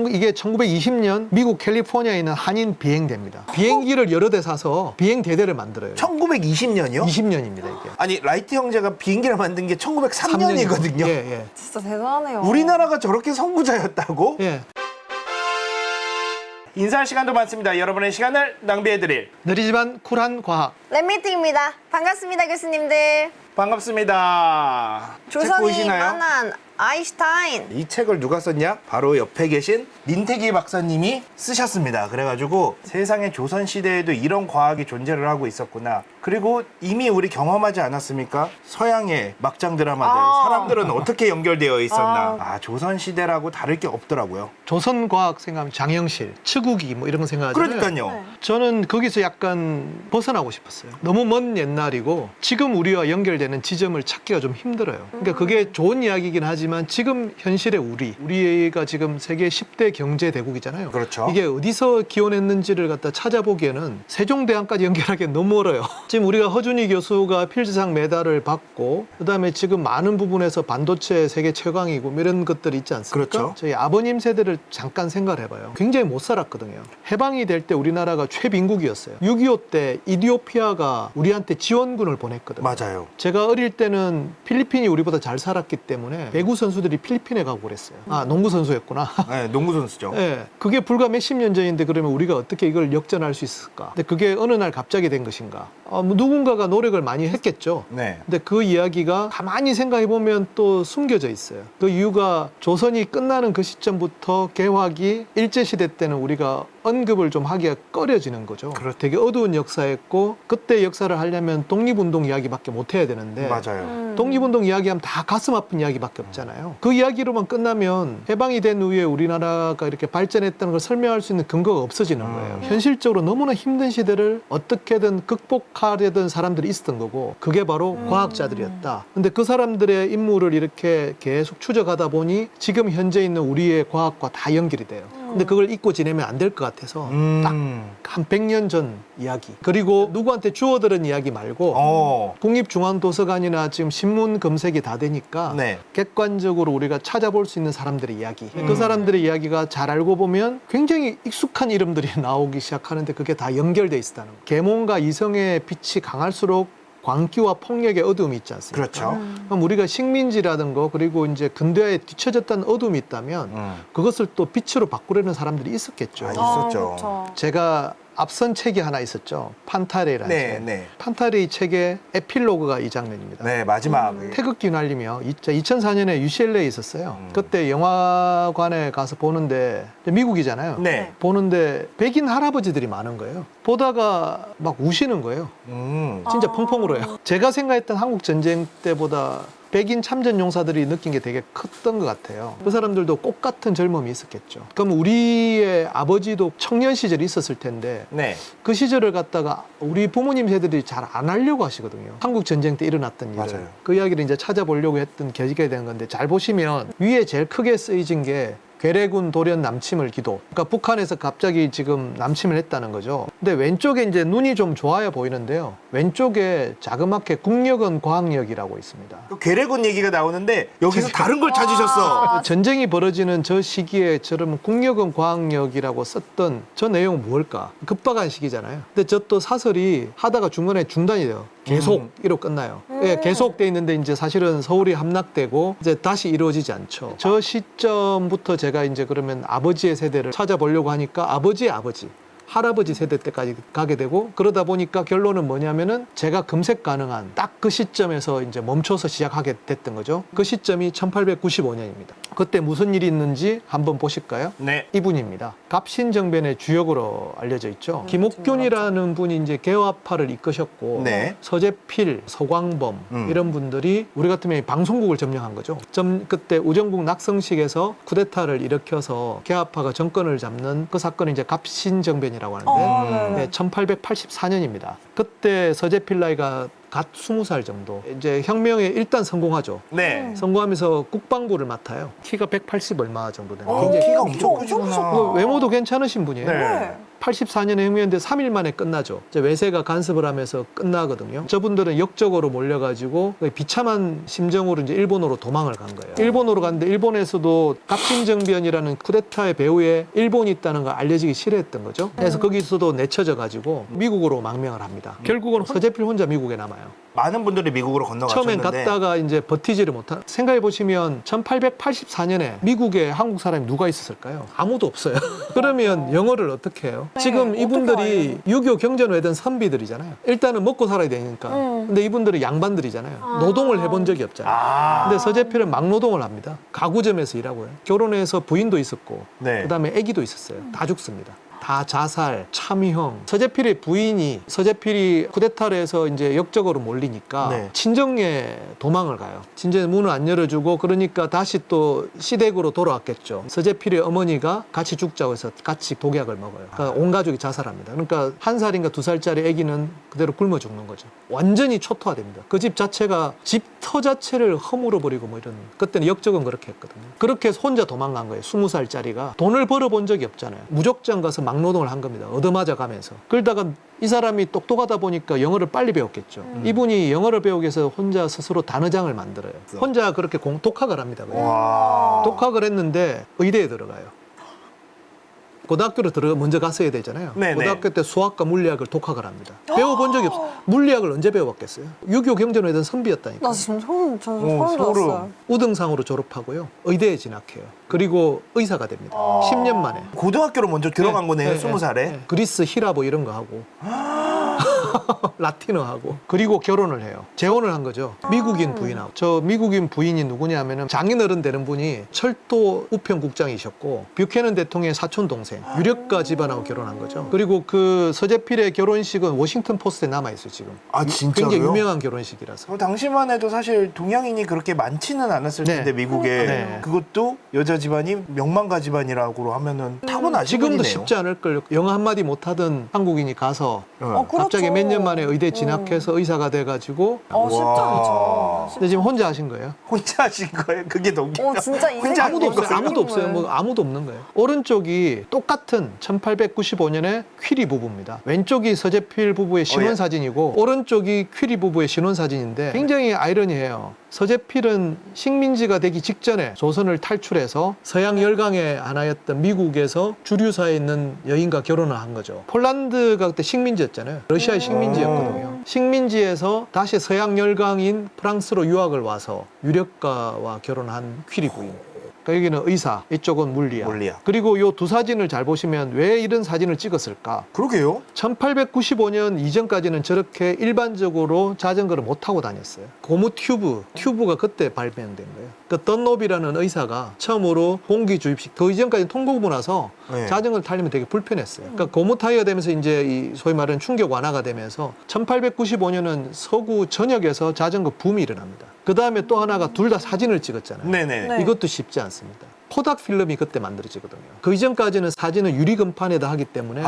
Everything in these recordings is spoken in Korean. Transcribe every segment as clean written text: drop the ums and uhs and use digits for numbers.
이게 1920년 미국 캘리포니아에 있는 한인 비행대입니다. 비행기를 여러 대 사서 비행대대를 만들어요. 1920년이요? 20년입니다 이게. 아니 라이트 형제가 비행기를 만든 게 1903년이거든요. 예. 진짜 대단하네요. 우리나라가 저렇게 선구자였다고? 예. 인사할 시간도 많습니다. 여러분의 시간을 낭비해드릴 느리지만 쿨한 과학. 랩미팅입니다. 반갑습니다, 교수님들. 반갑습니다. 책 조선이 보이시나요? 만난 아인슈타인. 이 책을 누가 썼냐? 바로 옆에 계신 민태기 박사님이 쓰셨습니다. 그래가지고 세상의 조선시대에도 이런 과학이 존재를 하고 있었구나. 그리고 이미 우리 경험하지 않았습니까? 서양의 막장 드라마들. 사람들은 어떻게 연결되어 있었나. 조선시대라고 다를 게 없더라고요. 조선 과학 생각하면 장영실, 측우기 뭐 이런 거 생각하잖아요. 그러니까요. 네. 저는 거기서 약간 벗어나고 싶었어요. 너무 먼 옛날이고 지금 우리와 연결되는 지점을 찾기가 좀 힘들어요. 그러니까 그게 좋은 이야기이긴 하지만 지금 현실의 우리가 지금 세계 10대 경제 대국이잖아요. 그렇죠. 이게 어디서 기원했는지를 갖다 찾아보기에는 세종대왕까지 연결하기엔 너무 멀어요. 지금 우리가 허준희 교수가 필즈상 메달을 받고 그다음에 지금 많은 부분에서 반도체 세계 최강이고 뭐 이런 것들이 있지 않습니까? 그렇죠. 저희 아버님 세대를 잠깐 생각을 해봐요. 굉장히 못 살았거든요. 해방이 될 때 우리나라가 최빈국이었어요. 6.25 때 이디오피아가 우리한테 지원군을 보냈거든요. 맞아요. 제가 어릴 때는 필리핀이 우리보다 잘 살았기 때문에 배구 선수들이 필리핀에 가고 그랬어요. 농구 선수였구나. 네, 농구 선수죠. 네, 그게 불과 몇십 년 전인데 그러면 우리가 어떻게 이걸 역전할 수 있을까? 근데 그게 어느 날 갑자기 된 것인가? 누군가가 노력을 많이 했겠죠. 네. 근데 그 이야기가 가만히 생각해 보면 또 숨겨져 있어요. 그 이유가 조선이 끝나는 그 시점부터 개화기 일제시대 때는 우리가 언급을 좀 하기가 꺼려지는 거죠. 되게 어두운 역사였고 그때 역사를 하려면 독립운동 이야기밖에 못 해야 되는데 맞아요. 독립운동 이야기하면 다 가슴 아픈 이야기밖에 없잖아요. 그 이야기로만 끝나면 해방이 된 후에 우리나라가 이렇게 발전했다는 걸 설명할 수 있는 근거가 없어지는 거예요. 현실적으로 너무나 힘든 시대를 어떻게든 극복하려던 사람들이 있었던 거고 그게 바로 과학자들이었다. 근데 그 사람들의 인물을 이렇게 계속 추적하다 보니 지금 현재 있는 우리의 과학과 다 연결이 돼요. 근데 그걸 잊고 지내면 안 될 것 같아서 딱 한 100년 전 이야기. 그리고 누구한테 주워들은 이야기 말고 국립중앙도서관이나 지금 신문 검색이 다 되니까 네. 객관적으로 우리가 찾아볼 수 있는 사람들의 이야기. 그 사람들의 이야기가 잘 알고 보면 굉장히 익숙한 이름들이 나오기 시작하는데 그게 다 연결돼 있다는 거예요. 계몽과 이성의 빛이 강할수록 광기와 폭력의 어두움이 있지 않습니까? 그렇죠. 그럼 우리가 식민지라든 거 그리고 이제 근대화에 뒤처졌다는 어둠이 있다면 그것을 또 빛으로 바꾸려는 사람들이 있었겠죠. 있었죠. 그쵸. 제가 앞선 책이 하나 있었죠. 판타레이라는 네, 책. 네. 판타레이 책의 에필로그가 이 장면입니다. 네, 마지막. 태극기 날리며 2004년에 UCLA에 있었어요. 그때 영화관에 가서 보는데 미국이잖아요. 네. 보는데 백인 할아버지들이 많은 거예요. 보다가 막 우시는 거예요. 진짜 펑펑 울어요. 제가 생각했던 한국 전쟁 때보다 백인 참전 용사들이 느낀 게 되게 컸던 것 같아요. 그 사람들도 꽃 같은 젊음이 있었겠죠. 그럼 우리의 아버지도 청년 시절이 있었을 텐데 네. 그 시절을 갖다가 우리 부모님 세대들이 잘 안 하려고 하시거든요. 한국 전쟁 때 일어났던 일을. 맞아요. 그 이야기를 이제 찾아보려고 했던 계기가 된 건데 잘 보시면 위에 제일 크게 쓰여진 게 괴뢰군 돌연 남침을 기도. 그러니까 북한에서 갑자기 지금 남침을 했다는 거죠. 근데 왼쪽에 이제 눈이 좀 좋아야 보이는데요. 왼쪽에 자그맣게 국력은 과학력이라고 있습니다. 괴뢰군 얘기가 나오는데 여기서 다른 걸 찾으셨어. 전쟁이 벌어지는 저 시기에 저런 국력은 과학력이라고 썼던 저 내용은 뭘까? 급박한 시기잖아요. 근데 저 또 사설이 하다가 중간에 중단이 돼요. 계속 이로 끝나요. 예, 계속 돼 있는데 이제 사실은 서울이 함락되고 이제 다시 이루어지지 않죠. 저 시점부터 제가 이제 그러면 아버지의 세대를 찾아보려고 하니까 아버지의 아버지, 할아버지 세대 때까지 가게 되고 그러다 보니까 결론은 뭐냐면은 제가 검색 가능한 딱 그 시점에서 이제 멈춰서 시작하게 됐던 거죠. 그 시점이 1895년입니다. 그때 무슨 일이 있는지 한번 보실까요? 네. 이분입니다. 갑신정변의 주역으로 알려져 있죠. 김옥균이라는 분이 이제 개화파를 이끄셨고 네. 서재필, 서광범 이런 분들이 우리 같으면 방송국을 점령한 거죠. 그때 우정국 낙성식에서 쿠데타를 일으켜서 개화파가 정권을 잡는 그 사건이 이제 갑신정변이라고 하는데 네, 1884년입니다. 그때 서재필 나이가 갓 20살 정도. 이제 혁명에 일단 성공하죠. 네. 성공하면서 국방부를 맡아요. 키가 180 얼마 정도 되는. 굉장히 키가 엄청 크시구나. 외모도 괜찮으신 분이에요. 네. 1884년에 혁명인데 3일 만에 끝나죠. 이제 외세가 간섭을 하면서 끝나거든요. 저분들은 역적으로 몰려가지고 비참한 심정으로 이제 일본으로 도망을 간 거예요. 일본으로 갔는데 일본에서도 갑진정변이라는 쿠데타의 배후에 일본이 있다는 걸 알려지기 싫어했던 거죠. 그래서 거기서도 내쳐져 가지고 미국으로 망명을 합니다. 결국은 서재필 혼자 미국에 남아요. 많은 분들이 미국으로 건너가셨는데 처음엔 갔다가 이제 버티지를 못한. 생각해 보시면 1884년에 미국에 한국 사람이 누가 있었을까요? 아무도 없어요. 그러면 영어를 어떻게 해요? 네, 지금 어떻게 이분들이 6.25 경전외던 선비들이잖아요. 일단은 먹고 살아야 되니까. 근데 이분들이 양반들이잖아요. 노동을 해본 적이 없잖아요. 근데 서재필은 막노동을 합니다. 가구점에서 일하고요. 결혼해서 부인도 있었고 네. 그다음에 아기도 있었어요. 다 죽습니다. 다 자살, 참형. 서재필의 부인이 서재필이 쿠데타를 해서 이제 역적으로 몰리니까 네. 친정에 도망을 가요. 친정에 문을 안 열어주고 그러니까 다시 또 시댁으로 돌아왔겠죠. 서재필의 어머니가 같이 죽자고 해서 같이 독약을 먹어요. 그러니까 온 가족이 자살합니다. 그러니까 1살인가 2살짜리 아기는 그대로 굶어 죽는 거죠. 완전히 초토화됩니다. 그 집 자체가 집터 자체를 허물어 버리고 뭐 이런. 그때는 역적은 그렇게 했거든요. 그렇게 해서 혼자 도망간 거예요. 20살짜리가. 돈을 벌어본 적이 없잖아요. 무적장 가서 막노동을 한 겁니다. 얻어맞아 가면서. 그러다가 이 사람이 똑똑하다 보니까 영어를 빨리 배웠겠죠. 이분이 영어를 배우기 위해서 혼자 스스로 단어장을 만들어요. 혼자 그렇게 독학을 합니다. 그냥. 와. 독학을 했는데 의대에 들어가요. 고등학교로 먼저 갔어야 되잖아요. 네네. 고등학교 때 수학과 물리학을 독학을 합니다. 배워본 적이 없어요. 물리학을 언제 배워봤겠어요? 6.25 경전외던 선비였다니까. 나 지금 소름 소름. 돋았어요. 우등상으로 졸업하고요. 의대에 진학해요. 그리고 의사가 됩니다. 10년 만에. 고등학교로 먼저 들어간 네, 거네요. 네, 20살에. 네. 그리스 히라보 이런 거 하고 라틴어 하고 그리고 결혼을 해요. 재혼을 한 거죠. 미국인 부인하고. 저 미국인 부인이 누구냐면은 장인어른 되는 분이 철도 우편국장이셨고 뷰캐넌 대통령의 사촌 동생 유력가 집안하고 결혼한 거죠. 그리고 그 서재필의 결혼식은 워싱턴 포스트에 남아 있어요 지금. 아, 진짜로요? 굉장히 유명한 결혼식이라서. 당시만 해도 사실 동양인이 그렇게 많지는 않았을 네. 텐데 미국에 네. 그것도 여자 집안이 명망가 집안이라고 하면은 타고나신 지금도 분이네요. 쉽지 않을 걸요. 영어 한마디 못하던 한국인이 가서 그렇죠. 갑자기 몇 년 만에 의대 진학해서 의사가 돼가지고 쉽지 와. 않죠. 근데 지금 혼자 하신 거예요. 혼자 하신 거예요? 그게 너무 진짜 인생 혼자 아무도 없어요. 거예요? 아무도 없어요. 뭐 아무도 없는 거예요. 오른쪽이 똑같은 1895년에 퀴리 부부입니다. 왼쪽이 서재필 부부의 신혼 사진이고 오른쪽이 퀴리 부부의 신혼 사진인데 굉장히 아이러니해요. 서재필은 식민지가 되기 직전에 조선을 탈출해서 서양 열강의 하나였던 미국에서 주류사에 있는 여인과 결혼을 한 거죠. 폴란드가 그때 식민지였잖아요. 러시아의 식민지였거든요. 식민지에서 다시 서양 열강인 프랑스로 유학을 와서 유력가와 결혼한 퀴리 부인. 그러니까 여기는 의사, 이쪽은 물리학. 물리학. 그리고 이 두 사진을 잘 보시면 왜 이런 사진을 찍었을까? 그러게요. 1895년 이전까지는 저렇게 일반적으로 자전거를 못 타고 다녔어요. 고무 튜브가 그때 발명된 거예요. 그 던롭이라는 의사가 처음으로 공기 주입식, 그 이전까지 통곡부 나서 네. 자전거를 타려면 되게 불편했어요. 그러니까 고무 타이어가 되면서 이제 이 소위 말하는 충격 완화가 되면서 1895년은 서구 전역에서 자전거 붐이 일어납니다. 그 다음에 또 하나가 둘 다 사진을 찍었잖아요. 네네. 네. 이것도 쉽지 않습니다. 코닥 필름이 그때 만들어지거든요. 그 이전까지는 사진을 유리금판에다 하기 때문에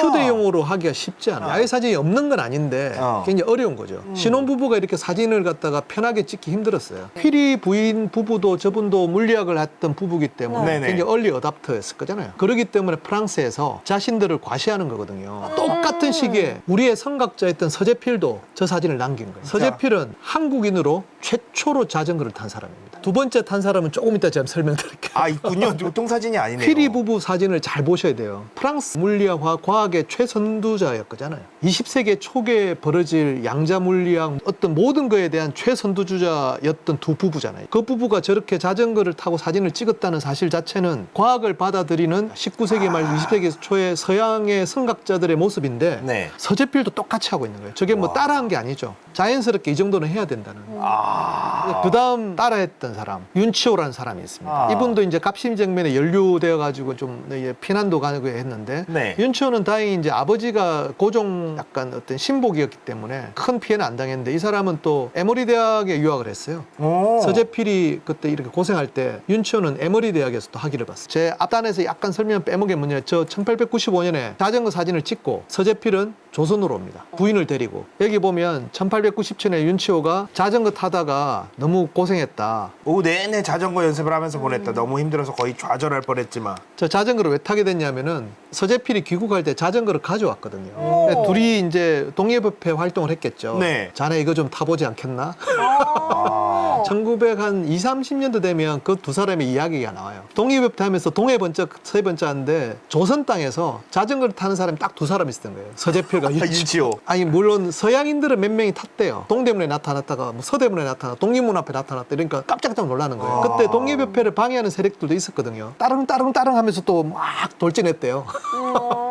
휴대용으로 하기가 쉽지 않아요. 야외 사진이 없는 건 아닌데 굉장히 어려운 거죠. 신혼부부가 이렇게 사진을 갖다가 편하게 찍기 힘들었어요. 퀴리 부인 부부도 저분도 물리학을 했던 부부기 때문에 네네. 굉장히 얼리 어답터였을 거잖아요. 그렇기 때문에 프랑스에서 자신들을 과시하는 거거든요. 똑같은 시기에 우리의 선각자였던 서재필도 저 사진을 남긴 거예요. 서재필은 한국인으로 최초로 자전거를 탄 사람입니다. 두 번째 탄 사람은 조금 이따 제가 설명드릴게요. 아, 있군요. 교통사진이 아니네요. 퀴리 부부 사진을 잘 보셔야 돼요. 프랑스 물리학 과학의 최선두자였잖아요. 20세기 초기에 벌어질 양자 물리학 어떤 모든 거에 대한 최선두주자였던 두 부부잖아요. 그 부부가 저렇게 자전거를 타고 사진을 찍었다는 사실 자체는 과학을 받아들이는 19세기 말 20세기 초의 서양의 선각자들의 모습인데 네. 서재필도 똑같이 하고 있는 거예요. 저게 뭐 따라한 게 아니죠. 자연스럽게 이 정도는 해야 된다는. 그 다음 따라했던 사람 윤치호라는 사람이 있습니다. 이분도 이제 갑심정변에 연루되어 가지고 좀 피난도 가고 했는데 네. 윤치호는 다행히 이제 아버지가 고종 약간 어떤 신복이었기 때문에 큰 피해는 안 당했는데 이 사람은 또 에머리 대학에 유학을 했어요. 오. 서재필이 그때 이렇게 고생할 때 윤치호는 에머리 대학에서 또 학위를 봤어요. 제 앞단에서 약간 설명 빼먹은 게 뭐냐, 저 1895년에 자전거 사진을 찍고 서재필은 조선으로 옵니다. 부인을 데리고. 여기 보면 1897년에 윤치호가 자전거 타다가 너무 고생했다. 오후 내내 자전거 연습을 하면서 보냈다. 너무 힘들어서 거의 좌절할 뻔했지만. 저 자전거를 왜 타게 됐냐면은 서재필이 귀국할 때 자전거를 가져왔거든요. 근데 둘이 이제 동예협회 활동을 했겠죠. 네. 자네 이거 좀 타보지 않겠나? 아. 1920, 30년도 되면 그 두 사람의 이야기가 나와요. 동예협회 하면서 동해번쩍 서해번쩍하는데 조선 땅에서 자전거를 타는 사람이 딱 두 사람 있었던 거예요. 서재필과 윤치호. 아니 물론 서양인들은 몇 명이 탔대요. 동대문에 나타났다가 뭐 서대문에 나타나 독립문 앞에 나타났다. 그러니까 깜짝깜짝 놀라는 거예요. 아. 그때 독립협회를 방해하는 세력들도 있었거든요. 따릉따릉따릉 하면서 또 막 돌진했대요.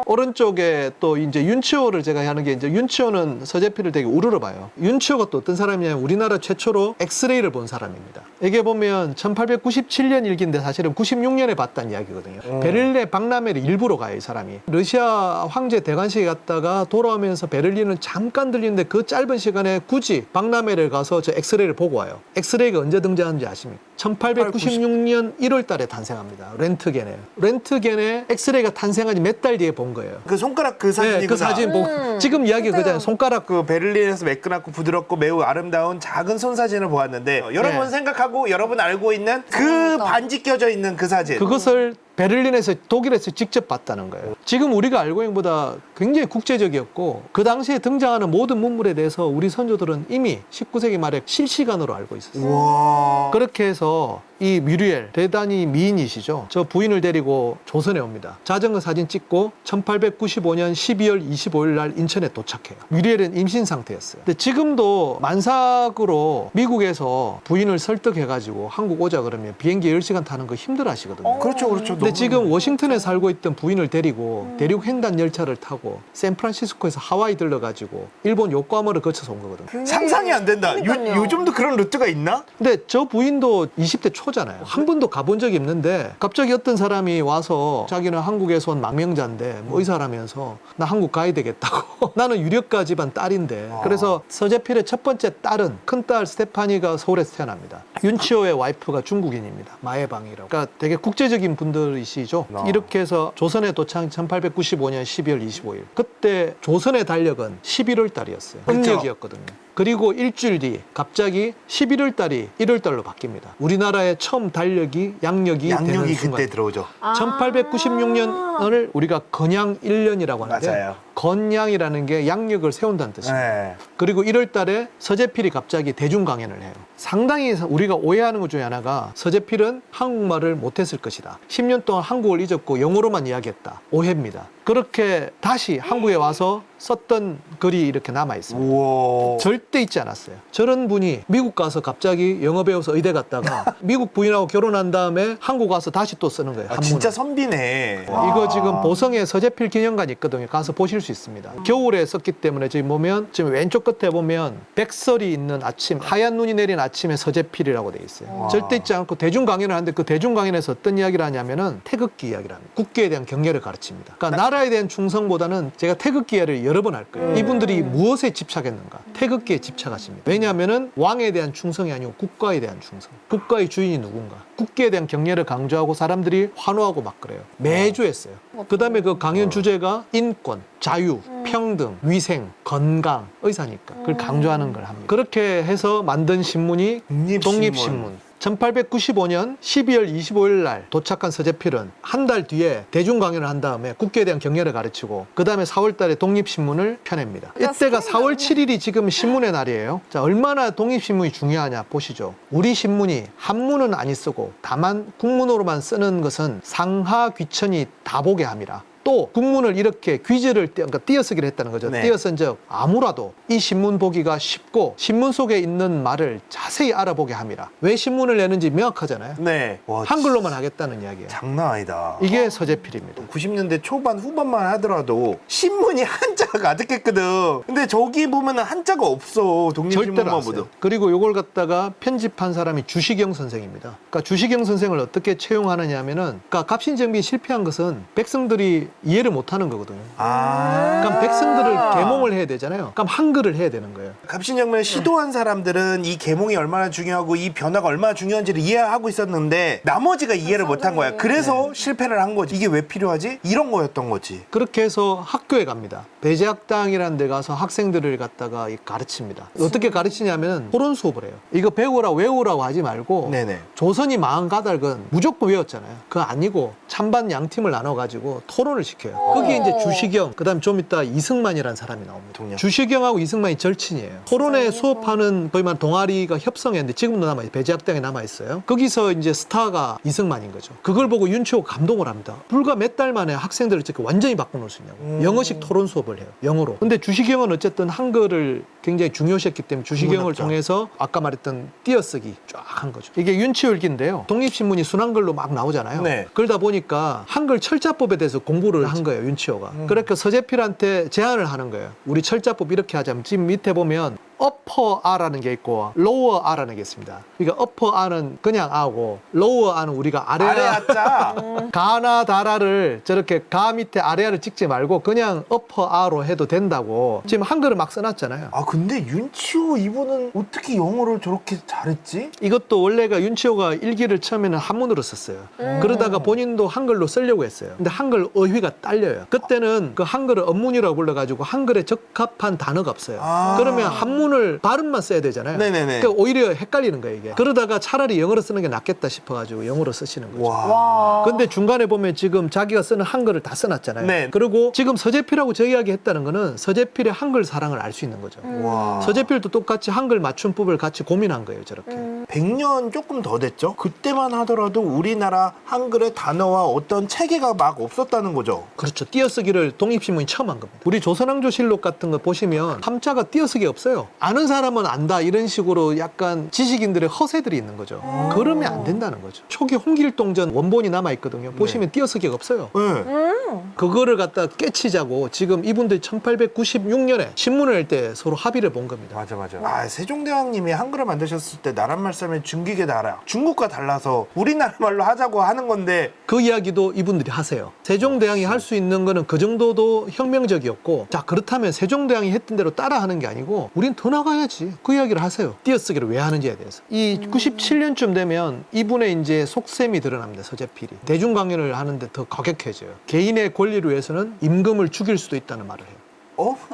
오른쪽에 또 이제 윤치호를 제가 하는 게 이제 윤치호는 서재필을 되게 우러러 봐요. 윤치호가 또 어떤 사람이냐면 우리나라 최초로 엑스레이를 본 사람입니다. 이게 보면 1897년 일기인데 사실은 96년에 봤다는 이야기거든요. 베를린에 박람회를 일부러 가요, 이 사람이. 러시아 황제 대관식에 갔다가 돌아오면서 베를린을 잠깐 들리는데 그 짧은 시간에 굳이 박람회를 가서 저 엑스레이를 보고 와요. 엑스레이가 언제 등장하는지 아십니까? 1896년 1월 달에 탄생합니다. 렌트겐에. 렌트겐에 엑스레이가 탄생한 지 몇 달 뒤에 본 거예요. 그 손가락 그 사진이구나. 네, 그 사진 보고 지금 이야기 그잖아요. 손가락 그 베를린에서 매끈하고 부드럽고 매우 아름다운 작은 손 사진을 보았는데 여러분 네. 생각하고 여러분 알고 있는 그 반지 껴져 있는 그 사진. 그것을 베를린에서 독일에서 직접 봤다는 거예요. 지금 우리가 알고 있는 것보다 굉장히 국제적이었고 그 당시에 등장하는 모든 문물에 대해서 우리 선조들은 이미 19세기 말에 실시간으로 알고 있었어요. 우와. 그렇게 해서 이 뮤리엘 대단히 미인이시죠. 저 부인을 데리고 조선에 옵니다. 자전거 사진 찍고 1895년 12월 25일 날 인천에 도착해요. 뮤리엘은 임신 상태였어요. 근데 지금도 만삭으로 미국에서 부인을 설득해가지고 한국 오자 그러면 비행기 10시간 타는 거 힘들어 하시거든요. 그렇죠, 그렇죠. 근데 지금 워싱턴에 살고 있던 부인을 데리고 대륙 횡단 열차를 타고 샌프란시스코에서 하와이 들러가지고 일본 요코하마를 거쳐서 온 거거든요. 상상이 안 된다. 그러니까요. 요즘도 그런 루트가 있나? 근데 저 부인도 20대 초잖아요. 한 번도 가본 적이 없는데 갑자기 어떤 사람이 와서 자기는 한국에서 온 망명자인데 뭐 의사라면서 나 한국 가야 되겠다고. 나는 유력가 집안 딸인데. 그래서 서재필의 첫 번째 딸은 큰딸 스테파니가 서울에서 태어납니다. 윤치호의 와이프가 중국인입니다. 마해방이라고. 그러니까 되게 국제적인 분들이시죠. 이렇게 해서 조선에 도착한 1895년 12월 25일. 그때 조선의 달력은 11월 달이었어요. 그렇죠. 음력이었거든요. 그리고 일주일 뒤 갑자기 11월 달이 1월 달로 바뀝니다. 우리나라의 처음 달력이 양력이 되는 양력이 순간. 그때 들어오죠. 1896년을 우리가 건양 1년이라고 하는데 맞아요. 건양이라는 게 양력을 세운다는 뜻입니다. 네. 그리고 1월 달에 서재필이 갑자기 대중 강연을 해요. 상당히 우리가 오해하는 것 중에 하나가 서재필은 한국말을 못했을 것이다. 10년 동안 한국을 잊었고 영어로만 이야기했다. 오해입니다. 그렇게 다시 한국에 와서 썼던 글이 이렇게 남아 있습니다. 우와. 절대 잊지 않았어요. 저런 분이 미국 가서 갑자기 영어 배워서 의대 갔다가 미국 부인하고 결혼한 다음에 한국 와서 다시 또 쓰는 거예요. 아, 한문을. 진짜 선비네. 이거 지금 보성에 서재필 기념관이 있거든요. 가서 보실 수 있습니다. 겨울에 썼기 때문에 지금 보면 지금 왼쪽 끝에 보면 백설이 있는 아침, 하얀 눈이 내린 아침에 서재필이라고 돼 있어요. 절대 잊지 않고 대중 강연을 하는데 그 대중 강연에서 어떤 이야기를 하냐면은 태극기 이야기를 합니다. 국기에 대한 경례를 가르칩니다. 그러니까 나라에 대한 충성보다는 제가 태극기를 여러 번 할 거예요. 이분들이 무엇에 집착했는가? 태극기에 집착하십니다. 왜냐하면은 왕에 대한 충성이 아니고 국가에 대한 충성. 국가의 주인이 누군가? 국기에 대한 경례를 강조하고 사람들이 환호하고 막 그래요. 매주 했어요. 그 다음에 그 강연 주제가 인권, 자유, 평등, 위생, 건강, 의사니까 그걸 강조하는 걸 합니다. 그렇게 해서 만든 신문이 독립신문. 1895년 12월 25일 날 도착한 서재필은 한 달 뒤에 대중 강연을 한 다음에 국기에 대한 경례를 가르치고 그 다음에 4월 달에 독립신문을 펴냅니다. 이때가 4월 7일이 지금 신문의 날이에요. 자, 얼마나 독립신문이 중요하냐 보시죠. 우리 신문이 한문은 안 쓰고 다만 국문으로만 쓰는 것은 상하 귀천이 다 보게 함이라. 또 국문을 이렇게 귀절을 그러니까 띄어쓰기를 했다는 거죠. 네. 띄어쓴 즉 아무라도 이 신문 보기가 쉽고 신문 속에 있는 말을 자세히 알아보게 함이라. 왜 신문을 내는지 명확하잖아요. 네. 와, 한글로만 하겠다는 이야기예요. 장난 아니다. 이게 서재필입니다. 90년대 초반 후반만 하더라도 신문이 한자가 가득했거든. 근데 저기 보면은 한자가 없어. 절대로 독립신문만 안 써요. 보도. 그리고 이걸 갖다가 편집한 사람이 주시경 선생입니다. 그러니까 주시경 선생을 어떻게 채용하느냐 하면은 그러니까 갑신정비 실패한 것은 백성들이 이해를 못하는 거거든요. 아. 그럼 백성들을 계몽을 해야 되잖아요. 그럼 한글을 해야 되는 거예요. 갑신정변을 시도한 사람들은 이 계몽이 얼마나 중요하고 이 변화가 얼마나 중요한지를 이해하고 있었는데 나머지가 이해를 못한 거야. 그래서 실패를 한 거지. 이게 왜 필요하지? 이런 거였던 거지. 그렇게 해서 학교에 갑니다. 배제학당이라는 데 가서 학생들을 갖다가 가르칩니다. 어떻게 가르치냐면 토론 수업을 해요. 이거 배우라 외우라고 하지 말고 네네. 조선이 망한 까닭은 무조건 외웠잖아요. 그거 아니고 찬반 양팀을 나눠가지고 토론을 시켜요. 거기에 이제 주시경, 그 다음 좀 이따 이승만이라는 사람이 나옵니다. 대통령. 주시경하고 이승만이 절친이에요. 토론회 수업하는 거의 말 동아리가 협성했는데 지금도 남아있어요. 배제학당에 남아있어요. 거기서 이제 스타가 이승만인 거죠. 그걸 보고 윤치호가 감동을 합니다. 불과 몇 달 만에 학생들을 이렇게 완전히 바꿔놓을 수 있냐고. 영어식 토론 수업을 해요. 영어로. 근데 주시경은 어쨌든 한글을 굉장히 중요시했기 때문에 주시경을 문학자. 통해서 아까 말했던 띄어쓰기 쫙 한 거죠. 이게 윤치일기인데요. 독립신문이 순한글로 막 나오잖아요. 네. 그러다 보니까 한글 철자법에 대해서 공부를 한 거예요. 윤치호가. 그러니까 서재필한테 제안을 하는 거예요. 우리 철자법 이렇게 하자면 지금 밑에 보면 upper R라는 게 있고 lower R라는 게 있습니다. 그러니까 upper R은 그냥 A고 lower R은 우리가 아래 아래 아자. 가나 다라를 저렇게 가 밑에 아래를 찍지 말고 그냥 upper R로 해도 된다고 지금 한글을 막 써놨잖아요. 아 근데 윤치호 이분은 어떻게 영어를 저렇게 잘했지? 이것도 원래가 윤치호가 일기를 처음에는 한문으로 썼어요. 그러다가 본인도 한글로 쓰려고 했어요. 근데 한글 어휘가 딸려요. 그때는 그 한글을 언문이라고 불러가지고 한글에 적합한 단어가 없어요. 아. 그러면 한문을 발음만 써야 되잖아요. 네네네. 그러니까 오히려 헷갈리는 거예요, 이게. 그러다가 차라리 영어로 쓰는 게 낫겠다 싶어가지고 영어로 쓰시는 거죠. 와. 와. 근데 중간에 보면 지금 자기가 쓰는 한글을 다 써놨잖아요. 네. 그리고 지금 서재필하고 저 이야기 했다는 거는 서재필의 한글 사랑을 알 수 있는 거죠. 와. 서재필도 똑같이 한글 맞춤법을 같이 고민한 거예요, 저렇게. 100년 조금 더 됐죠? 그때만 하더라도 우리나라 한글의 단어와 어떤 체계가 막 없었다는 거죠. 그렇죠. 띄어쓰기를 독립신문이 처음 한 겁니다. 우리 조선왕조실록 같은 거 보시면 함자가 띄어쓰기 없어요. 아는 사람은 안다 이런 식으로 약간 지식인들의 허세들이 있는 거죠. 그러면 안 된다는 거죠. 초기 홍길동전 원본이 남아있거든요. 보시면 띄어쓰기가 없어요. 네. 그거를 갖다 깨치자고 지금 이분들이 1896년에 신문을 낼 때 서로 합의를 본 겁니다. 맞아. 아, 세종대왕님이 한글을 만드셨을 때 나란말 쓰면 중국의 나라, 중국과 달라서 우리나라 말로 하자고 하는 건데 그 이야기도 이분들이 하세요. 세종대왕이 할 수 있는 거는 그 정도도 혁명적이었고, 자 그렇다면 세종대왕이 했던 대로 따라하는 게 아니고 우린 더 나가야지. 그 이야기를 하세요. 띄어쓰기를 왜 하는지에 대해서. 이 97년쯤 되면 이분의 이제 속셈이 드러납니다. 서재필이. 대중강연을 하는데 더 과격해져요. 개인의 권리를 위해서는 임금을 죽일 수도 있다는 말을 해요.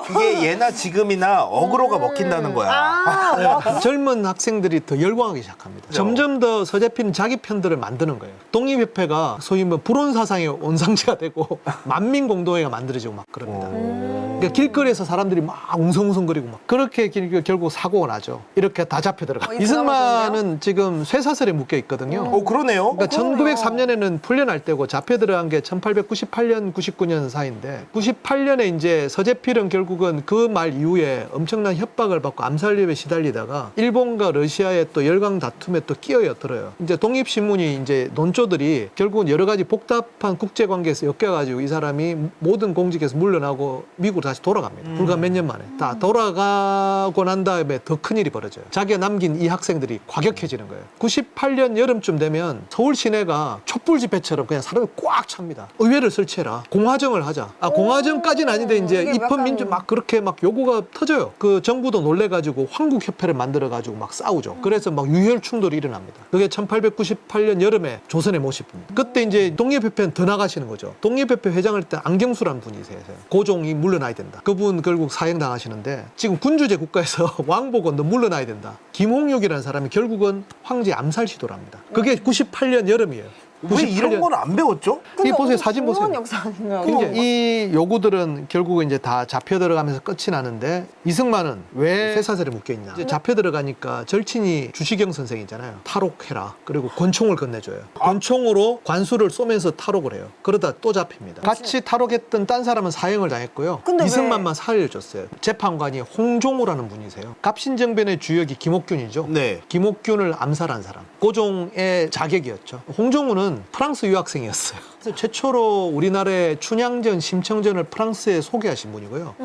이게 예나 지금이나 어그로가 먹힌다는 거야. 아, 젊은 학생들이 더 열광하기 시작합니다. 점점 더 서재필은 자기 편들을 만드는 거예요. 독립협회가 소위 뭐 불온 사상의 온상지가 되고 만민공동회가 만들어지고 막 그럽니다. 그러니까 길거리에서 사람들이 막 웅성웅성거리고 막 그렇게 결국 사고가 나죠. 이렇게 다 잡혀 들어가. 이승만은 지금 쇠사슬에 묶여 있거든요. 그러네요. 그러니까 1903년에는 풀려날 때고 잡혀 들어간 게 1898년, 99년 사이인데 98년에 이제 서재필은 결국은 그 말 이후에 엄청난 협박을 받고 암살위협에 시달리다가 일본과 러시아의 또 열강 다툼에 또 끼어들어요. 이제 독립신문이 이제 논조들이 결국은 여러 가지 복잡한 국제관계에서 엮여가지고 이 사람이 모든 공직에서 물러나고 미국으로 다시 돌아갑니다. 불과 몇 년 만에. 다 돌아가고 난 다음에 더 큰일이 벌어져요. 자기가 남긴 이 학생들이 과격해지는 거예요. 98년 여름쯤 되면 서울 시내가 촛불 집회처럼 그냥 사람이 꽉 찹니다. 의회를 설치해라. 공화정을 하자. 공화정까지는 아닌데 이제 이게 입헌민주 막 그렇게 막 요구가 터져요. 그 정부도 놀래가지고 황국협회를 만들어가지고 막 싸우죠. 그래서 막 유혈 충돌이 일어납니다. 그게 1898년 여름에 조선의 모습입니다. 그때 이제 독립협회는 더 나가시는 거죠. 독립협회 회장을 때 안경수라는 분이세요. 고종이 물러나야 된다. 그분 결국 사형당하시는데 지금 군주제 국가에서 왕보고 너 물러나야 된다. 김홍육이라는 사람이 결국은 황제 암살 시도를 합니다. 그게 98년 여름이에요. 왜 이런 건 안 배웠죠? 이 보세요, 사진 보세요. 중요한 역사 아닌가요? 그러니까 이 요구들은 결국은 이제 다 잡혀 들어가면서 끝이 나는데 이승만은 왜 쇠사슬에 묶여 있냐? 이제 잡혀 들어가니까 절친이 주시경 선생이잖아요. 탈옥해라. 그리고 권총을 건네줘요. 권총으로 관수를 쏘면서 탈옥을 해요. 그러다 또 잡힙니다. 같이 탈옥했던 딴 사람은 사형을 당했고요. 근데 왜? 이승만만 사회를 줬어요. 재판관이 홍종우라는 분이세요. 갑신정변의 주역이 김옥균이죠. 네. 김옥균을 암살한 사람. 고종의 자객이었죠. 홍종우는 프랑스 유학생이었어요. 그래서 최초로 우리나라의 춘향전, 심청전을 프랑스에 소개하신 분이고요.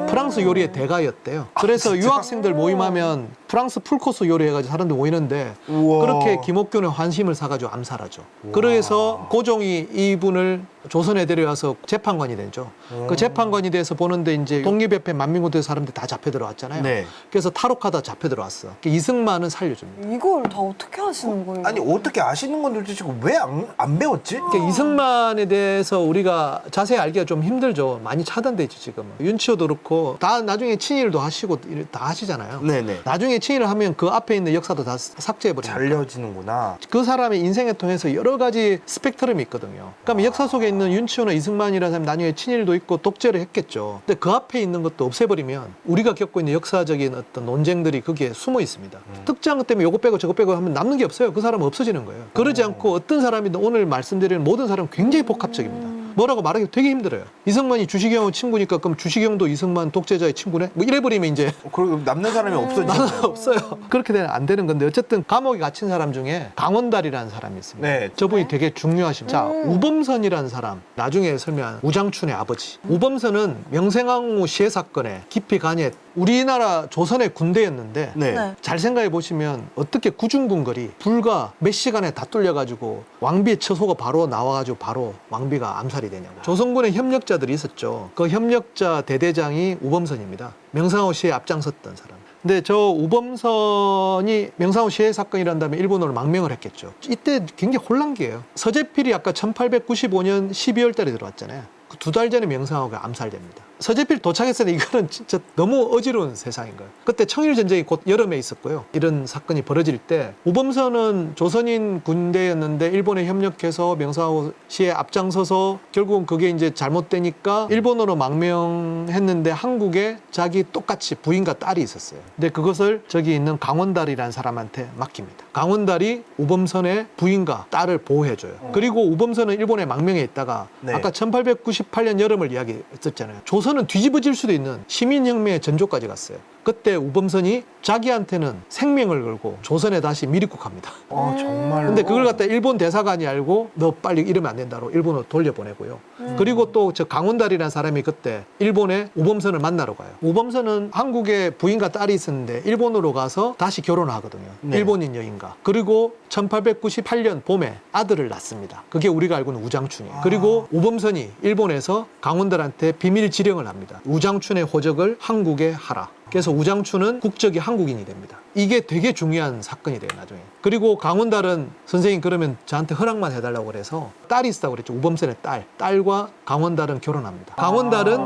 프랑스 요리의 대가였대요. 그래서 진짜? 유학생들 모임하면 프랑스 풀코스 요리해가지고 사람들 모이는데 우와. 그렇게 김옥균의 환심을 사가지고 암살하죠. 그래서 고종이 이분을 조선에 데려와서 재판관이 되죠. 그 재판관이 돼서 보는데 이제 독립협회 만민공대 사람들 다 잡혀 들어왔잖아요. 네. 그래서 탈옥하다 잡혀 들어왔어. 이승만은 살려줍니다. 이걸 다 어떻게 하시는 거예요? 아니 어떻게 아시는 건데 도대체 왜 안 배웠지? 그러니까 이승만에 대해서 우리가 자세히 알기가 좀 힘들죠. 많이 차단돼 있죠, 지금은. 윤치호도 그렇고 다 나중에 친일도 하시고 다 하시잖아요. 네네. 나중에 친일을 하면 그 앞에 있는 역사도 다 삭제해버립니다. 잘려지는구나. 그 사람의 인생을 통해서 여러 가지 스펙트럼이 있거든요. 그러니까 역사 속에 있는 윤치호나 이승만이라는 사람이 나중에 친일도 있고 독재를 했겠죠. 근데 그 앞에 있는 것도 없애버리면 우리가 겪고 있는 역사적인 어떤 논쟁들이 거기에 숨어 있습니다. 특정 것 때문에 요거 빼고 저거 빼고 하면 남는 게 없어요. 그 사람은 없어지는 거예요. 그러지 않고 어떤 사람이든 오늘 말씀드리는 모든 사람은 굉장히 복합적입니다. 뭐라고 말하기 되게 힘들어요. 이승만이 주시경하고 친구니까 그럼 주시경도 이승만 독재자의 친구네? 뭐 이래버리면 이제 그리고 남는 사람이 나는 없어지잖아요. 없어요. 그렇게 되면 안 되는 건데 어쨌든 감옥에 gat힌 사람 중에 강원달이라는 사람이 있습니다. 네. 저분이 되게 중요하십니다. 자, 우범선이라는 사람, 나중에 설명한 우장춘의 아버지. 우범선은 명생황후 시해 사건에 깊이 관여했. 우리나라 조선의 군대였는데 네. 네. 잘 생각해 보시면 어떻게 구중군거리 불과 몇 시간에 다 뚫려가지고 왕비의 처소가 바로 나와가지고 바로 왕비가 암살이 되냐고. 조선군의 협력자들이 있었죠. 그 협력자 대대장이 우범선입니다. 명상황후 시해에 앞장섰던 사람. 근데 저 우범선이 명상황후 시해 사건이란 다음에 일본으로 망명을 했겠죠. 이때 굉장히 혼란기예요. 서재필이 아까 1895년 12월 달에 들어왔잖아요. 그 2달 전에 명상황후가 암살됩니다. 서재필 도착했을 때 이거는 진짜 너무 어지러운 세상인 거예요. 그때 청일전쟁이 곧 여름에 있었고요. 이런 사건이 벌어질 때 우범선은 조선인 군대였는데 일본에 협력해서 명상황후 시에 앞장서서 결국은 그게 이제 잘못되니까 일본으로 망명했는데 한국에 자기 똑같이 부인과 딸이 있었어요. 근데 그것을 저기 있는 강원달이라는 사람한테 맡깁니다. 강원달이 우범선의 부인과 딸을 보호해줘요. 그리고 우범선은 일본에 망명해 있다가 네. 아까 1898년 여름을 이야기했었잖아요. 조선은 뒤집어질 수도 있는 시민혁명의 전조까지 갔어요. 그때 우범선이 자기한테는 생명을 걸고 조선에 다시 미립국합니다. 정말로. 근데 그걸 갖다 일본 대사관이 알고 너 빨리 이러면 안 된다로 일본으로 돌려보내고요. 그리고 또 저 강원달이라는 사람이 그때 일본에 우범선을 만나러 가요. 우범선은 한국에 부인과 딸이 있었는데 일본으로 가서 다시 결혼을 하거든요. 네. 일본인 여인과. 그리고 1898년 봄에 아들을 낳습니다. 그게 우리가 알고 있는 우장춘이에요. 그리고 우범선이 일본에서 강원달한테 비밀 지령을 합니다. 우장춘의 호적을 한국에 하라. 그래서 우장춘은 국적이 한국인이 됩니다. 이게 되게 중요한 사건이 돼요, 나중에. 그리고 강원달은 선생님 그러면 저한테 허락만 해달라고 그래서 딸이 있다고 그랬죠. 우범선의 딸. 딸과 강원달은 결혼합니다. 강원달은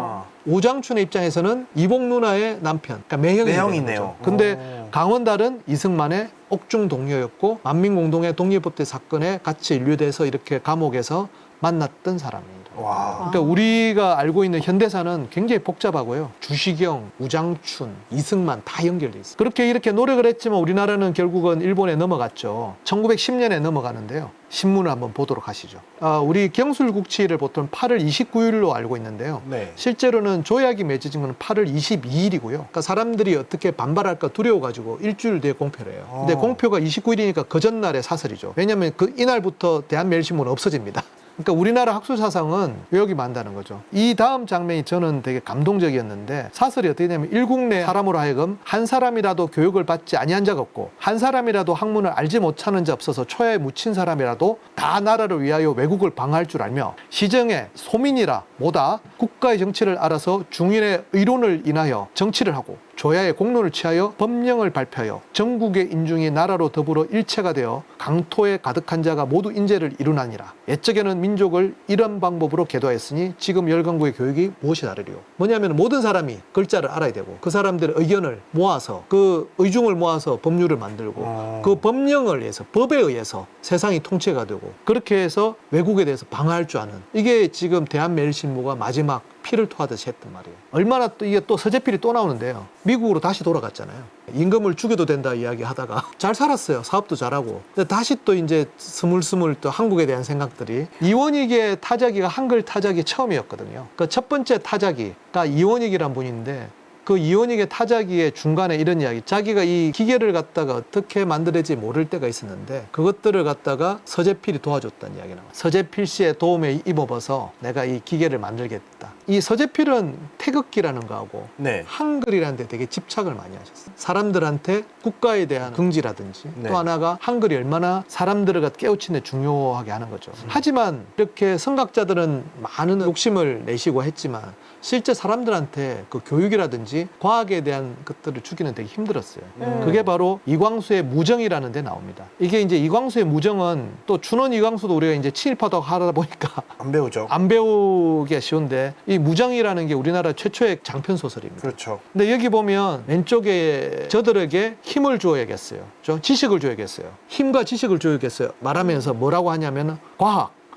우장춘의 입장에서는 이복 누나의 남편, 그러니까 매형이 되는 매형이네요. 거죠. 근데 강원달은 이승만의 옥중 동료였고 만민공동의 독립법대 사건에 같이 인류돼서 이렇게 감옥에서 만났던 사람입니다. 와. 그러니까 우리가 알고 있는 현대사는 굉장히 복잡하고요. 주시경, 우장춘, 이승만 다 연결돼 있어요. 그렇게 이렇게 노력을 했지만 우리나라는 결국은 일본에 넘어갔죠. 1910년에 넘어가는데요. 신문을 한번 보도록 하시죠. 우리 경술국치를 보통 8월 29일로 알고 있는데요. 네. 실제로는 조약이 맺어진 건 8월 22일이고요. 그러니까 사람들이 어떻게 반발할까 두려워가지고 일주일 뒤에 공표를 해요. 근데 공표가 29일이니까 그 전날의 사설이죠. 왜냐하면 그 이날부터 대한매일신문은 없어집니다. 그러니까 우리나라 학술사상은 왜곡이 많다는 거죠. 이 다음 장면이 저는 되게 감동적이었는데 사설이 어떻게 되냐면 일국내 사람으로 하여금 한 사람이라도 교육을 받지 아니한 자가 없고 한 사람이라도 학문을 알지 못하는 자 없어서 초야에 묻힌 사람이라도 다 나라를 위하여 외국을 방어할 줄 알며 시정에 소민이라 뭐다 국가의 정치를 알아서 중인의 의론을 인하여 정치를 하고 조야의 공론을 취하여 법령을 발표하여 전국의 인중이 나라로 더불어 일체가 되어 강토에 가득한 자가 모두 인재를 이루나니라. 옛적에는 민족을 이런 방법으로 계도하였으니 지금 열강국의 교육이 무엇이 다르리요. 뭐냐면 모든 사람이 글자를 알아야 되고 그 사람들의 의견을 모아서 그 의중을 모아서 법률을 만들고 그 법령을 위해서 법에 의해서 세상이 통치가 되고 그렇게 해서 외국에 대해서 방어할 줄 아는 이게 지금 대한매일신문가 마지막 피를 토하듯이 했단 말이에요. 얼마나 또 이게 또 서재필이 또 나오는데요. 미국으로 다시 돌아갔잖아요. 임금을 죽여도 된다 이야기 하다가 잘 살았어요. 사업도 잘하고. 근데 다시 또 이제 스물스물 또 한국에 대한 생각들이 이원익의 타자기가 한글 타자기 처음이었거든요. 그 첫 번째 타자기가 이원익이란 분인데 그 이오닉의 타자기의 중간에 이런 이야기, 자기가 이 기계를 갖다가 어떻게 만들어질지 모를 때가 있었는데 그것들을 갖다가 서재필이 도와줬다는 이야기 나와요. 서재필 씨의 도움에 입어서 내가 이 기계를 만들겠다. 이 서재필은 태극기라는 거하고 네. 한글이라는 데 되게 집착을 많이 하셨어요. 사람들한테 국가에 대한 긍지라든지 네. 또 하나가 한글이 얼마나 사람들을 깨우치는 데 중요하게 하는 거죠. 하지만 이렇게 선각자들은 많은 욕심을 내시고 했지만 실제 사람들한테 그 교육이라든지 과학에 대한 것들을 주기는 되게 힘들었어요. 그게 바로 이광수의 무정이라는 데 나옵니다. 이게 이제 이광수의 무정은 또 춘원 이광수도 우리가 이제 친일파도 하다 보니까 안 배우죠. 안 배우기가 쉬운데 이 무정이라는 게 우리나라 최초의 장편 소설입니다. 그렇죠. 근데 여기 보면 왼쪽에 저들에게 힘을 줘야겠어요. 지식을 줘야겠어요. 힘과 지식을 줘야겠어요. 말하면서 뭐라고 하냐면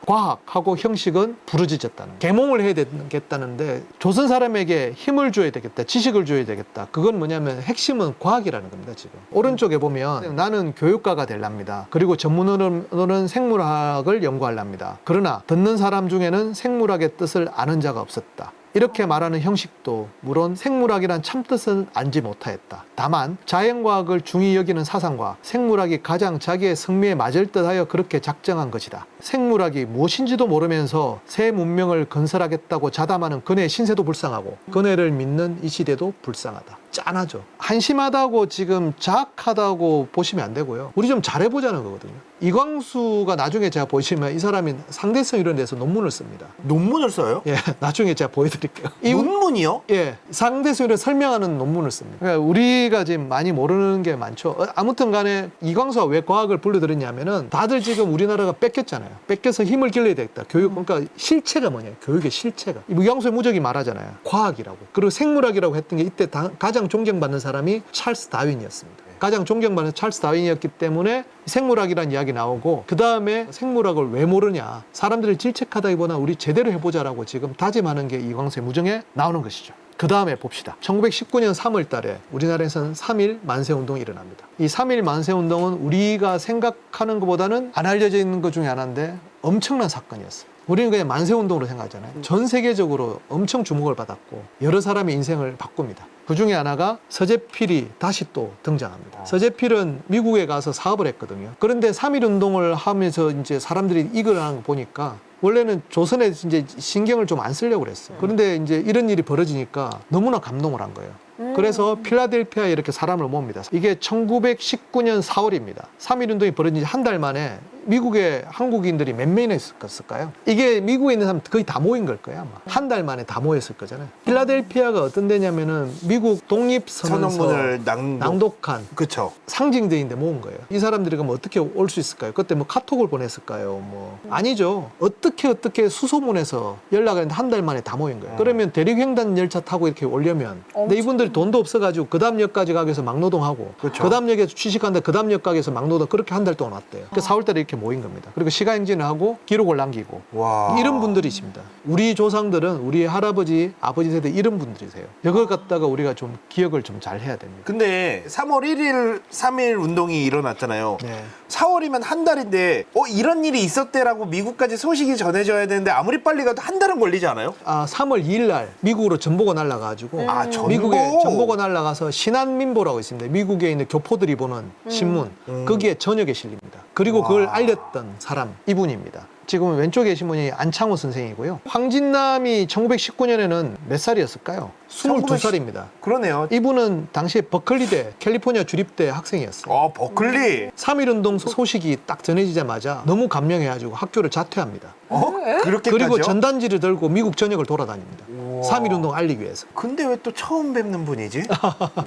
과학하고 형식은 부르짖었다는 계몽을 해야 되겠다는데 조선 사람에게 힘을 줘야 되겠다, 지식을 줘야 되겠다. 그건 뭐냐면 핵심은 과학이라는 겁니다. 지금 오른쪽에 보면 나는 교육가가 되랍니다. 그리고 전문으로는 생물학을 연구하랍니다. 그러나 듣는 사람 중에는 생물학의 뜻을 아는 자가 없었다. 이렇게 말하는 형식도 물론 생물학이란 참뜻은 알지 못하였다. 다만 자연과학을 중히 여기는 사상과 생물학이 가장 자기의 성미에 맞을 듯하여 그렇게 작정한 것이다. 생물학이 무엇인지도 모르면서 새 문명을 건설하겠다고 자담하는 그네의 신세도 불쌍하고 그네를 믿는 이 시대도 불쌍하다. 짠하죠. 한심하다고 지금 자학하다고 보시면 안 되고요. 우리 좀 잘해보자는 거거든요. 이광수가 나중에 제가 보시면 이 사람이 상대성 이런 데서 논문을 씁니다. 논문을 써요? 예, 나중에 제가 보여드릴게요. 논문이요? 예, 상대수를 설명하는 논문을 씁니다. 그러니까 우리가 지금 많이 모르는 게 많죠. 아무튼 간에 이광수가 왜 과학을 불러들였냐면은 다들 지금 우리나라가 뺏겼잖아요. 뺏겨서 힘을 길러야 되겠다. 교육, 그러니까 실체가 뭐냐. 교육의 실체가. 이광수의 무적이 말하잖아요. 과학이라고. 그리고 생물학이라고 했던 게 이때 가장 존경받는 사람이 찰스 다윈이었습니다. 가장 존경받는 찰스 다윈이었기 때문에 생물학이라는 이야기 나오고 그 다음에 생물학을 왜 모르냐. 사람들을 질책하다기보다 우리 제대로 해보자라고 지금 다짐하는 게 이광수의 무정에 나오는 것이죠. 그 다음에 봅시다. 1919년 3월 달에 우리나라에서는 3.1 만세운동이 일어납니다. 이 3.1 만세운동은 우리가 생각하는 것보다는 안 알려져 있는 것 중에 하나인데 엄청난 사건이었어요. 우리는 그냥 만세운동으로 생각하잖아요. 전 세계적으로 엄청 주목을 받았고 여러 사람의 인생을 바꿉니다. 그 중에 하나가 서재필이 다시 또 등장합니다. 서재필은 미국에 가서 사업을 했거든요. 그런데 3.1 운동을 하면서 이제 사람들이 이걸 하는 거 보니까 원래는 조선에 이제 신경을 좀 안 쓰려고 그랬어요. 그런데 이제 이런 일이 벌어지니까 너무나 감동을 한 거예요. 그래서 필라델피아에 이렇게 사람을 모읍니다. 이게 1919년 4월입니다. 3.1 운동이 벌어진 지 한 달 만에 미국의 한국인들이 몇 명이나 있을까요? 이게 미국에 있는 사람 거의 다 모인 걸 거예요, 아마. 한 달 만에 다 모였을 거잖아요. 필라델피아가 어떤 데냐면은 미국 독립선언서 선언문을 낭독한 그쵸. 상징대인데 모은 거예요. 이 사람들이 그럼 어떻게 올 수 있을까요? 그때 뭐 카톡을 보냈을까요? 뭐 아니죠. 어떻게 수소문해서 연락을 했는데 한 달 만에 다 모인 거예요. 그러면 대륙횡단 열차 타고 이렇게 오려면 근데 이분들이 돈도 없어가지고 그 다음 역까지 가기 위해서 막노동하고 그쵸. 그 다음 역에서 취직한다 그 다음 역 가기 위해서 막노동 그렇게 한 달 동안 왔대요. 그 4월달에 이렇게 모인 겁니다. 그리고 시간행진을 하고 기록을 남기고 와. 이런 분들이십니다. 우리 조상들은 우리 할아버지, 아버지 세대 이런 분들이세요. 이걸 갖다가 우리가 좀 기억을 좀 잘 해야 됩니다. 근데 3월 1일 3.1 운동이 일어났잖아요. 네. 4월이면 한 달인데 이런 일이 있었대라고 미국까지 소식이 전해져야 되는데 아무리 빨리 가도 한 달은 걸리지 않아요? 3월 2일 날 미국으로 전보가 날아가가지고 전보? 미국에 전보가 날아가서 신한민보라고 있습니다. 미국에 있는 교포들이 보는 신문 거기에 저녁에 실립니다. 그리고 그걸 알렸던 사람 이분입니다. 지금 왼쪽에 계신 분이 안창호 선생이고요. 황진남이 1919년에는 몇 살이었을까요? 22살입니다. 그러네요. 이분은 당시에 버클리대 캘리포니아 주립대 학생이었어요. 버클리. 3.1 운동 소식이 딱 전해지자마자 너무 감명해가지고 학교를 자퇴합니다. 그렇게까지요? 그리고 전단지를 들고 미국 전역을 돌아다닙니다. 우와. 3.1 운동 알리기 위해서. 근데 왜 또 처음 뵙는 분이지?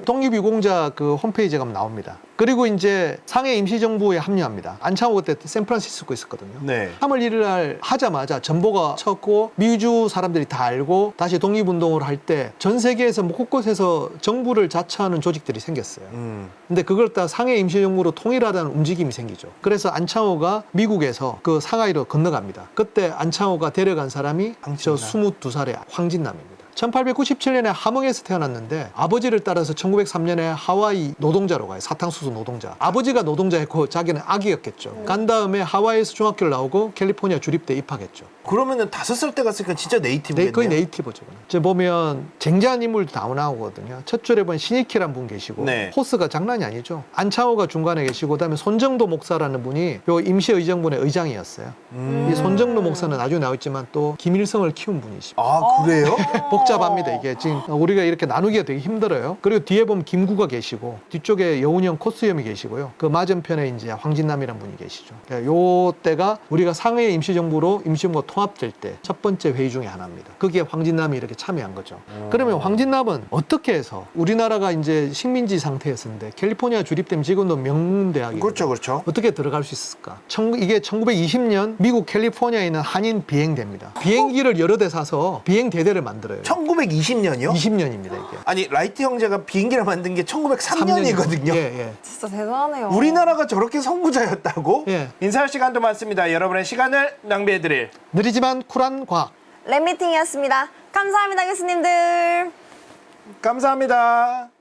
독립유공자 그 홈페이지에 가면 나옵니다. 그리고 이제 상해 임시정부에 합류합니다. 안창호 그때 샌프란시스코 있었거든요. 네. 3월 1일 날 하자마자 전보가 쳤고 미주 사람들이 다 알고 다시 독립운동을 할 때 전 세계에서 뭐 곳곳에서 정부를 자처하는 조직들이 생겼어요. 근데 그걸 다 상해 임시정부로 통일하자는 움직임이 생기죠. 그래서 안창호가 미국에서 그 상하이로 건너갑니다. 그때 안창호가 데려간 사람이 저 22살의 황진남입니다. 1897년에 함흥에서 태어났는데 아버지를 따라서 1903년에 하와이 노동자로 가요. 사탕수수 노동자. 아버지가 노동자였고 자기는 아기였겠죠. 간 다음에 하와이에서 중학교를 나오고 캘리포니아 주립대에 입학했죠. 그러면은 5살 때 갔으니까 진짜 네이티브겠네요. 거의 네이티브죠. 저 보면 쟁자한 인물도 다 나오거든요. 첫 줄에 보면 신익희란 분 계시고 네. 포스가 장난이 아니죠. 안창호가 중간에 계시고 그다음에 손정도 목사라는 분이 요 임시의정부의 의장이었어요. 이 손정도 목사는 나중에 나왔지만 또 김일성을 키운 분이십니다. 아, 그래요? 복잡합니다. 이게 지금 우리가 이렇게 나누기가 되게 힘들어요. 그리고 뒤에 보면 김구가 계시고 뒤쪽에 여운형 코스염이 계시고요. 그 맞은편에 이제 황진남이라는 분이 계시죠. 요 때가 우리가 상해 임시정부로 임시정부가 통합될 때 첫 번째 회의 중에 하나입니다. 거기에 황진남이 이렇게 참여한 거죠. 그러면 황진남은 어떻게 해서 우리나라가 이제 식민지 상태였는데 캘리포니아 주립되면 지금도 명문대학이고 그렇죠, 그렇죠. 어떻게 들어갈 수 있을까? 이게 1920년 미국 캘리포니아에 있는 한인 비행대입니다. 비행기를 여러 대 사서 비행대대를 만들어요. 1920년이요? 20년입니다, 이게. 아니, 라이트 형제가 비행기를 만든 게 1903년이거든요. 예. 진짜 대단하네요. 우리나라가 저렇게 선구자였다고? 예. 인사할 시간도 많습니다. 여러분의 시간을 낭비해드릴 느리지만 쿨한 과학. 랩미팅이었습니다. 감사합니다, 교수님들. 감사합니다.